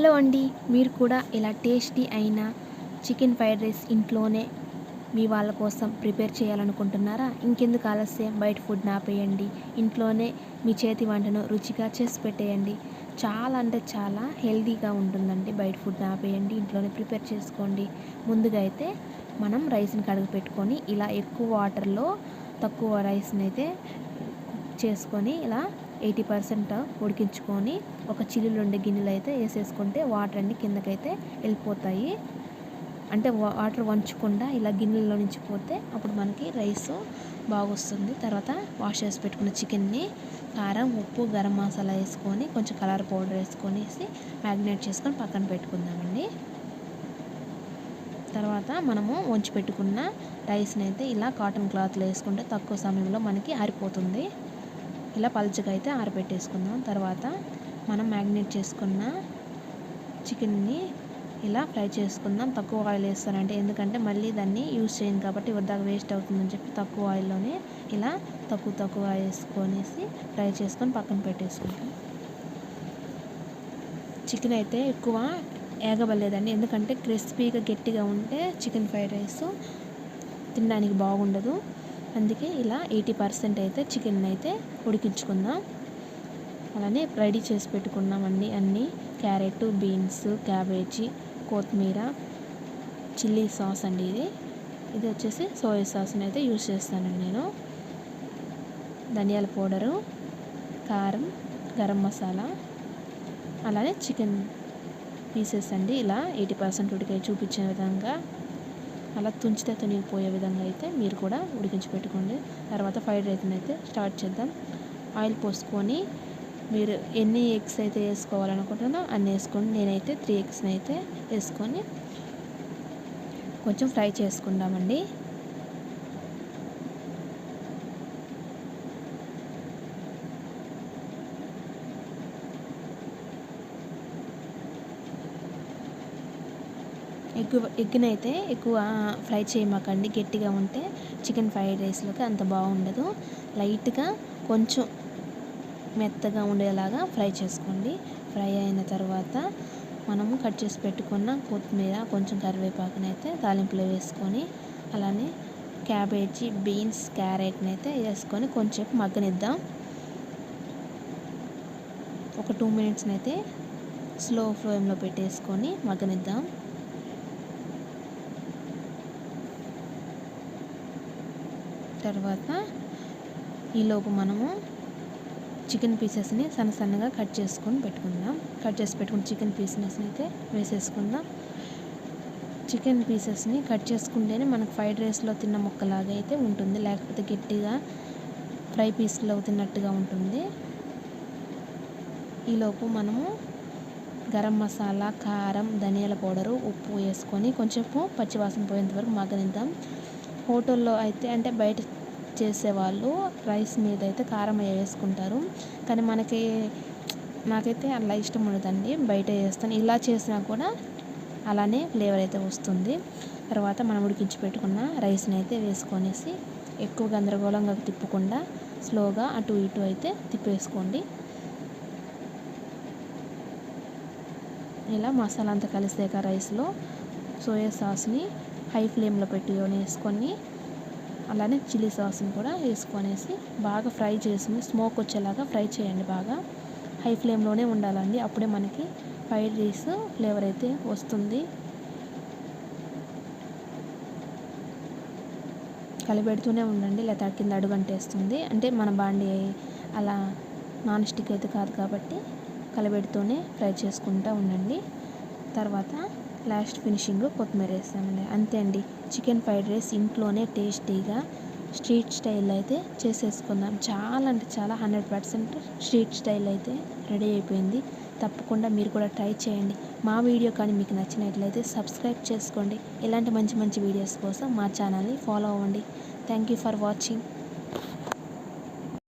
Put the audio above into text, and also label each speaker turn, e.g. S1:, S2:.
S1: Hello అండి, మీరు కూడా ఇలా టేస్టీ అయిన చికెన్ ఫ్రైడ్ రైస్ ఇంట్లోనే మీ వాళ్ళ కోసం ప్రిపేర్ చేయాలనుకుంటున్నారా? ఇంకెందుకు ఆలస్యం, బయట ఫుడ్ ఆపేయండి. ఇంట్లోనే మీ చేతి వంటను రుచిగా చేసి పెట్టేయండి. చాలా అంటే చాలా హెల్తీగా ఉంటుందండి. బయట ఫుడ్ ఆపేయండి, ఇంట్లోనే ప్రిపేర్ చేసుకోండి. ముందుగా అయితే మనం రైస్ని కడిగి పెట్టుకొని ఇలా ఎక్కువ వాటర్లో తక్కువ రైస్ని అయితే కుక్ చేసుకొని ఇలా 80% ఉడికించుకొని ఒక చిల్లులు ఉండే గిన్నెలు అయితే వేసేసుకుంటే వాటర్ అన్ని కిందకైతే వెళ్ళిపోతాయి. అంటే వాటర్ వంచకుండా ఇలా గిన్నెల్లో నుంచి పోతే అప్పుడు మనకి రైస్ బాగా వస్తుంది. తర్వాత వాష్ చేసి పెట్టుకున్న చికెన్ని కారం, ఉప్పు, గరం మసాలా వేసుకొని కొంచెం కలర్ పౌడర్ వేసుకొనేసి మ్యాగ్నేట్ చేసుకొని పక్కన పెట్టుకుందామండి. తర్వాత మనము వంచి పెట్టుకున్న రైస్ని అయితే ఇలా కాటన్ క్లాత్లో వేసుకుంటే తక్కువ సమయంలో మనకి ఆరిపోతుంది. ఇలా పలుచగా అయితే ఆరబెట్టేసుకుందాం. తర్వాత మనం మ్యాగ్నేట్ చేసుకున్న చికెన్ని ఇలా ఫ్రై చేసుకుందాం. తక్కువ ఆయిల్ వేస్తానంటే ఎందుకంటే మళ్ళీ దాన్ని యూజ్ చేయను కాబట్టి వద్దాక వేస్ట్ అవుతుందని చెప్పి తక్కువ ఆయిల్లోనే ఇలా తక్కువ వేసుకొనేసి ఫ్రై చేసుకొని పక్కన పెట్టేసుకుంటాం. చికెన్ అయితే ఎక్కువ ఏగబలేదండి, ఎందుకంటే క్రిస్పీగా గట్టిగా ఉంటే చికెన్ ఫ్రైడ్ రైస్ తినడానికి బాగుండదు. అందుకే ఇలా 80% అయితే చికెన్ అయితే ఉడికించుకుందాం. అలానే రెడీ చేసి పెట్టుకున్నామండి అన్నీ క్యారెట్, బీన్స్, క్యాబేజీ, కొత్తిమీర, చిల్లీ సాస్ అండి. ఇది వచ్చేసి సోయా సాస్ని అయితే యూజ్ చేస్తానండి నేను. ధనియాల పౌడరు, కారం, గరం మసాలా, అలానే చికెన్ పీసెస్ అండి. ఇలా 80% ఉడికే చూపించిన విధంగా అలా తుంచితే తునిగిపోయే విధంగా అయితే మీరు కూడా ఉడికించి పెట్టుకోండి. తర్వాత ఫ్రైడ్ రైస్ని అయితే స్టార్ట్ చేద్దాం. ఆయిల్ పోసుకొని మీరు ఎన్ని ఎగ్స్ అయితే వేసుకోవాలనుకుంటున్నారో అన్ని వేసుకోండి. నేనైతే 3 ఎగ్స్ని అయితే వేసుకొని కొంచెం ఫ్రై చేసుకుందామండి. ఎగ్ని అయితే ఎక్కువ ఫ్రై చేయమాకండి, గట్టిగా ఉంటే చికెన్ ఫ్రైడ్ రైస్లోకి అంత బాగుండదు. లైట్గా కొంచెం మెత్తగా ఉండేలాగా ఫ్రై చేసుకోండి. ఫ్రై అయిన తర్వాత మనము కట్ చేసి పెట్టుకున్న కొత్తిమీర, కొంచెం కరివేపాకుని అయితే తాలింపులో వేసుకొని అలానే క్యాబేజీ, బీన్స్, క్యారెట్ని అయితే వేసుకొని కొంచెం మగ్గనిద్దాం. ఒక 2 మినిట్స్ని అయితే స్లో ఫ్లేమ్లో పెట్టేసుకొని మగ్గనిద్దాం. తర్వాత ఈలోపు మనము చికెన్ పీసెస్ని సన్నగా కట్ చేసుకొని పెట్టుకుందాం. కట్ చేసి పెట్టుకున్న చికెన్ పీసెస్ని అయితే వేసేసుకుందాం. చికెన్ పీసెస్ని కట్ చేసుకుంటేనే మనకు ఫ్రైడ్ రైస్లో తిన్న ముక్కలాగా అయితే ఉంటుంది, లేకపోతే గట్టిగా ఫ్రై పీస్లో తిన్నట్టుగా ఉంటుంది. ఈలోపు మనము గరం మసాలా, కారం, ధనియాల పౌడరు, ఉప్పు వేసుకొని కొంచెం పచ్చివాసన పోయేంత వరకు మగ్గనిద్దాం. హోటల్లో అయితే అంటే బయట చేసేవాళ్ళు రైస్ మీద అయితే కారం వేసుకుంటారు, కానీ నాకైతే అలా ఇష్టం ఉండదండి. బయట చేస్తాను, ఇలా చేసినా కూడా అలానే ఫ్లేవర్ అయితే వస్తుంది. తర్వాత మనం ఉడికించి పెట్టుకున్న రైస్ని అయితే వేసుకొనేసి ఎక్కువ గందరగోళంగా తిప్పకుండా స్లోగా అటు ఇటు అయితే తిప్పేసుకోండి. ఇలా మసాలా అంతా కలిసాక రైస్లో సోయా సాస్ని హై ఫ్లేమ్లో వేసుకొని అలానే చిల్లీ సాస్ని కూడా వేసుకొనేసి బాగా ఫ్రై చేసి స్మోక్ వచ్చేలాగా ఫ్రై చేయండి. బాగా హై ఫ్లేమ్లోనే ఉండాలండి, అప్పుడే మనకి ఫ్రైడ్ రైస్ ఫ్లేవర్ అయితే వస్తుంది. కలిపెడుతూనే ఉండండి, లేదా కింద అడుగంటేస్తుంది. అంటే మన బాండి అలా నాన్ స్టిక్ అయితే కాదు కాబట్టి కలిపెడుతూనే ఫ్రై చేసుకుంటూ ఉండండి. తర్వాత లాస్ట్ ఫినిషింగ్ కొత్తిమీర వేస్తామండి. అంతే అండి, చికెన్ ఫ్రైడ్ రైస్ ఇంట్లోనే టేస్టీగా స్ట్రీట్ స్టైల్ అయితే చేసేసుకుందాం. చాలా అంటే చాలా 100% స్ట్రీట్ స్టైల్ అయితే రెడీ అయిపోయింది. తప్పకుండా మీరు కూడా ట్రై చేయండి. మా వీడియో కానీ మీకు నచ్చినట్లయితే సబ్స్క్రైబ్ చేసుకోండి. ఇలాంటి మంచి వీడియోస్ కోసం మా ఛానల్ని ఫాలో అవ్వండి. Thank you for watching.